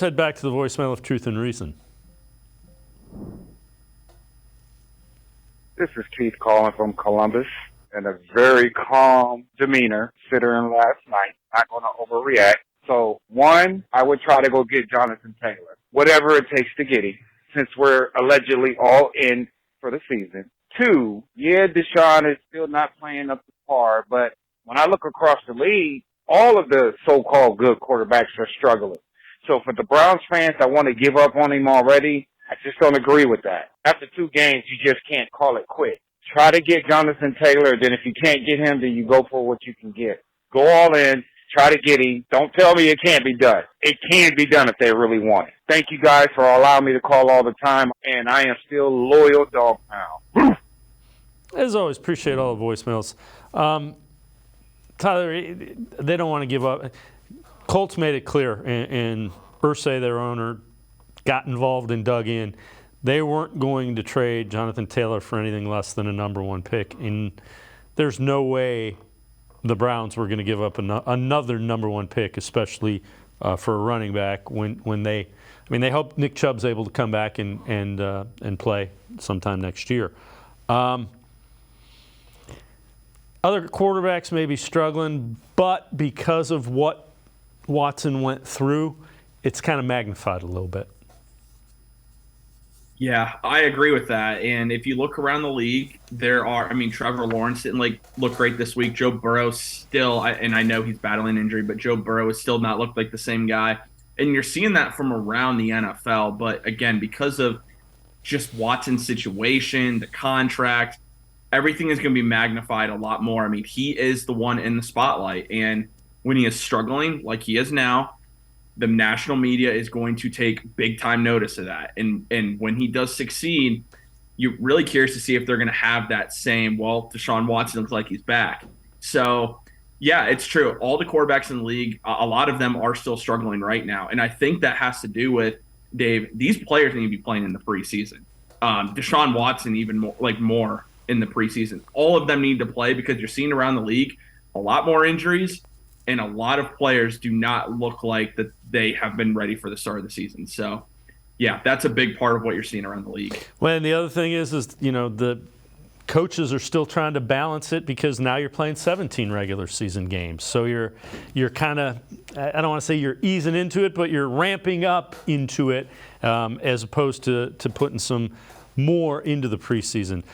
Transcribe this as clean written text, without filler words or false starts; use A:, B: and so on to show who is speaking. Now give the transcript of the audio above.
A: Head back to the voicemail of Truth and Reason.
B: This is Keith calling from Columbus, and a very calm demeanor considering last night. Not going to overreact. So, one, I would try to go get Jonathan Taylor, whatever it takes to get him, since we're allegedly all in for the season. Two, yeah, Deshaun is still not playing up to par, but when I look across the league, all of the so-called good quarterbacks are struggling. So for the Browns fans that want to give up on him already, I just don't agree with that. After 2 games, you just can't call it quit. Try to get Jonathan Taylor, then if you can't get him, then you go for what you can get. Go all in, try to get him. Don't tell me it can't be done. It can be done if they really want it. Thank you guys for allowing me to call all the time, and I am still loyal dog pound.
A: As always, appreciate all the voicemails. Tyler, they don't want to give up. Colts made it clear, and Irsay, their owner, got involved and dug in. They weren't going to trade Jonathan Taylor for anything less than a number 1 pick. And there's no way the Browns were going to give up another number 1 pick, especially for a running back when they hope Nick Chubb's able to come back and play sometime next year. Other quarterbacks may be struggling, but because of what Watson went through, it's kind of magnified a little bit.
C: Yeah, I agree with that. And if you look around the league, Trevor Lawrence didn't look great this week. Joe Burrow still, and I know he's battling injury, but Joe Burrow has still not looked like the same guy. And you're seeing that from around the NFL. But again, because of just Watson's situation, the contract, everything is going to be magnified a lot more. I mean, he is the one in the spotlight. And when he is struggling like he is now, the national media is going to take big-time notice of that. And when he does succeed, you're really curious to see if they're going to have that same, Deshaun Watson looks like he's back. So, yeah, it's true. All the quarterbacks in the league, a lot of them are still struggling right now. And I think that has to do with, Dave, these players need to be playing in the preseason. Deshaun Watson even more in the preseason. All of them need to play because you're seeing around the league a lot more injuries, and a lot of players do not look like that they have been ready for the start of the season. So, yeah, that's a big part of what you're seeing around the league.
A: Well, and the other thing is the coaches are still trying to balance it because now you're playing 17 regular season games. So you're kind of, I don't want to say you're easing into it, but you're ramping up into it as opposed to putting some more into the preseason.